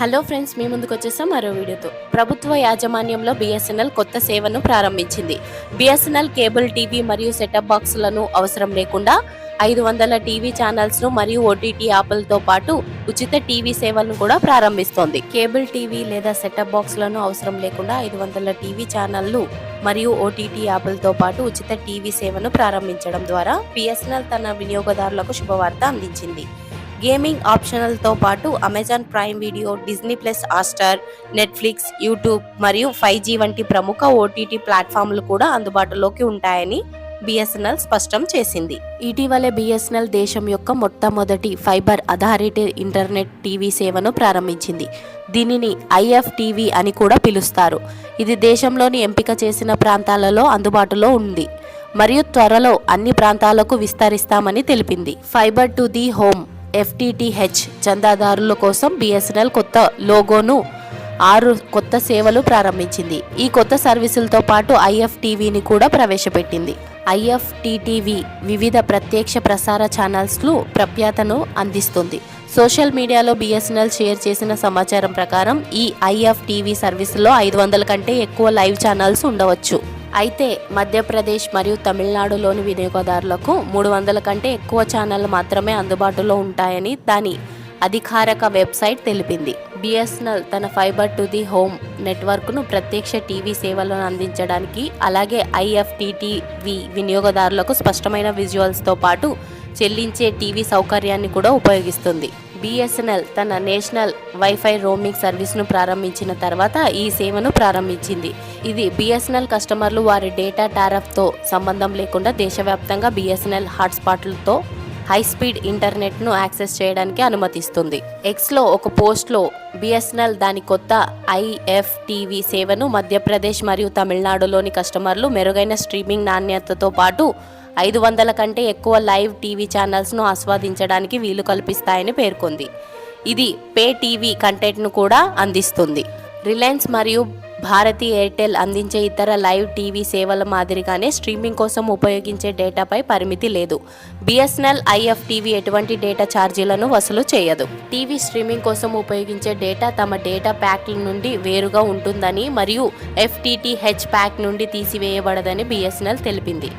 Hello friends, మీ ముందుకు వచ్చేసాం మరో వీడియోతో. ప్రభుత్వ యాజమాన్యంలో బిఎస్ఎన్ఎల్ కొత్త సేవను ప్రారంభించింది. బిఎస్ఎన్ఎల్ కేబుల్ టీవీ మరియు సెటప్ బాక్సులను అవసరం లేకుండా 500 టీవీ ఛానల్స్ ను మరియు ఓటీటీ యాప్లతో పాటు ఉచిత టీవీ సేవలను కూడా ప్రారంభిస్తోంది. కేబుల్ టీవీ లేదా సెటప్ బాక్సులను అవసరం లేకుండా 500 టీవీ ఛానళ్లు మరియు ఓటీటీ యాప్లతో పాటు ఉచిత టీవీ సేవను ప్రారంభించడం ద్వారా బిఎస్ఎన్ఎల్ తన వినియోగదారులకు శుభవార్త అందించింది. గేమింగ్ ఆప్షనల్తో పాటు Amazon prime video, Disney plus Hotstar, Netflix, YouTube మరియు 5G వంటి ప్రముఖ ఓటీటీ ప్లాట్ఫామ్లు కూడా అందుబాటులోకి ఉంటాయని బిఎస్ఎన్ఎల్ స్పష్టం చేసింది. ఇటీవలే బిఎస్ఎన్ఎల్ దేశం యొక్క మొట్టమొదటి ఫైబర్ ఆధారిత ఇంటర్నెట్ టీవీ సేవను ప్రారంభించింది. దీనిని ఐఎఫ్టీవీ అని కూడా పిలుస్తారు. ఇది దేశంలోని ఎంపిక చేసిన ప్రాంతాలలో అందుబాటులో ఉంది మరియు త్వరలో అన్ని ప్రాంతాలకు విస్తరిస్తామని తెలిపింది. Fibre to the home FTTH చందాదారుల కోసం బిఎస్ఎన్ఎల్ కొత్త లోగోను 6 కొత్త సేవలు ప్రారంభించింది. ఈ కొత్త సర్వీసులతో పాటు ఐఎఫ్టీవీని కూడా ప్రవేశపెట్టింది. ఐఎఫ్టీటీవీ వివిధ ప్రత్యక్ష ప్రసార ఛానల్స్లు ప్రఖ్యాతను అందిస్తుంది. సోషల్ మీడియాలో బిఎస్ఎన్ఎల్ షేర్ చేసిన సమాచారం ప్రకారం ఈ ఐఎఫ్టీవీ సర్వీసులో 500 కంటే ఎక్కువ లైవ్ ఛానల్స్ ఉండవచ్చు. అయితే మధ్యప్రదేశ్ మరియు తమిళనాడులోని వినియోగదారులకు 300 కంటే ఎక్కువ ఛానళ్లు మాత్రమే అందుబాటులో ఉంటాయని దాని అధికారిక వెబ్సైట్ తెలిపింది. బిఎస్ఎన్ఎల్ తన ఫైబర్ టు ది హోమ్ నెట్వర్క్ను ప్రత్యక్ష టీవీ సేవలను అందించడానికి, అలాగే ఐఎఫ్టీటీవీ వినియోగదారులకు స్పష్టమైన విజువల్స్తో పాటు చెల్లించే టీవీ సౌకర్యాన్ని కూడా ఉపయోగిస్తుంది. బిఎస్ఎన్ఎల్ తన నేషనల్ వైఫై రోమింగ్ సర్వీస్ను ప్రారంభించిన తర్వాత ఈ సేవను ప్రారంభించింది. ఇది బిఎస్ఎన్ఎల్ కస్టమర్లు వారి డేటా టారిఫ్తో సంబంధం లేకుండా దేశవ్యాప్తంగా బిఎస్ఎన్ఎల్ హాట్స్పాట్లతో హైస్పీడ్ ఇంటర్నెట్ను యాక్సెస్ చేయడానికి అనుమతిస్తుంది. ఎక్స్లో ఒక పోస్ట్లో బిఎస్ఎన్ఎల్ దాని కొత్త ఐఎఫ్టీవీ సేవను మధ్యప్రదేశ్ మరియు తమిళనాడులోని కస్టమర్లు మెరుగైన స్ట్రీమింగ్ నాణ్యతతో పాటు 500 కంటే ఎక్కువ లైవ్ టీవీ ఛానల్స్ను ఆస్వాదించడానికి వీలు కల్పిస్తాయని పేర్కొంది. ఇది పే టీవీ కంటెంట్ను కూడా అందిస్తుంది. రిలయన్స్ మరియు భారతీ ఎయిర్టెల్ అందించే ఇతర లైవ్ టీవీ సేవల మాదిరిగానే స్ట్రీమింగ్ కోసం ఉపయోగించే డేటాపై పరిమితి లేదు. బిఎస్ఎన్ఎల్ ఐఎఫ్టీవీ ఎటువంటి డేటా ఛార్జీలను వసూలు చేయదు. టీవీ స్ట్రీమింగ్ కోసం ఉపయోగించే డేటా తమ డేటా ప్యాక్ల నుండి వేరుగా ఉంటుందని మరియు FTTH ప్యాక్ నుండి తీసివేయబడదని బిఎస్ఎన్ఎల్ తెలిపింది.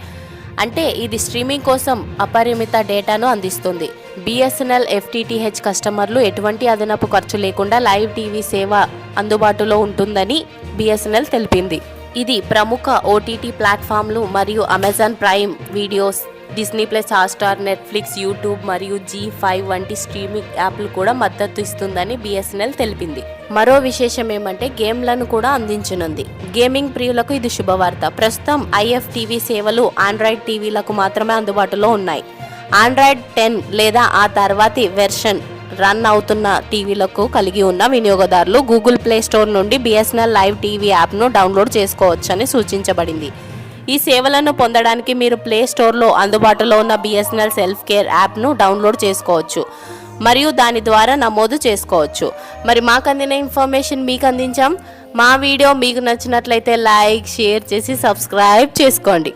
అంటే ఇది స్ట్రీమింగ్ కోసం అపరిమిత డేటాను అందిస్తుంది. బిఎస్ఎన్ఎల్ FTTH కస్టమర్లు ఎటువంటి అదనపు ఖర్చు లేకుండా లైవ్ టీవీ సేవ అందుబాటులో ఉంటుందని బిఎస్ఎన్ఎల్ తెలిపింది. ఇది ప్రముఖ ఓటీటీ ప్లాట్ఫామ్లు మరియు Amazon prime videos, Disney plus Hotstar, Netflix, YouTube మరియు G5 వంటి స్ట్రీమింగ్ యాప్లు కూడా మద్దతు ఇస్తుందని బిఎస్ఎన్ఎల్ తెలిపింది. మరో విశేషం ఏమంటే గేమ్లను కూడా అందించనుంది. గేమింగ్ ప్రియులకు ఇది శుభవార్త. ప్రస్తుతం ఐఎఫ్టీవీ సేవలు ఆండ్రాయిడ్ టీవీలకు మాత్రమే అందుబాటులో ఉన్నాయి. ఆండ్రాయిడ్ 10 లేదా ఆ తర్వాతి వెర్షన్ రన్ అవుతున్న టీవీలకు కలిగి ఉన్న వినియోగదారులు గూగుల్ ప్లే స్టోర్ నుండి బిఎస్ఎన్ఎల్ లైవ్ టీవీ యాప్ను డౌన్లోడ్ చేసుకోవచ్చని సూచించబడింది. ఈ సేవలను పొందడానికి మీరు ప్లే స్టోర్లో అందుబాటులో ఉన్న బిఎస్ఎన్ఎల్ సెల్ఫ్ కేర్ యాప్ను డౌన్లోడ్ చేసుకోవచ్చు మరియు దాని ద్వారా నమోదు చేసుకోవచ్చు. మరి మాకు అందిన ఇన్ఫర్మేషన్ మీకు అందించాం. మా వీడియో మీకు నచ్చినట్లయితే లైక్, షేర్ చేసి సబ్స్క్రైబ్ చేసుకోండి.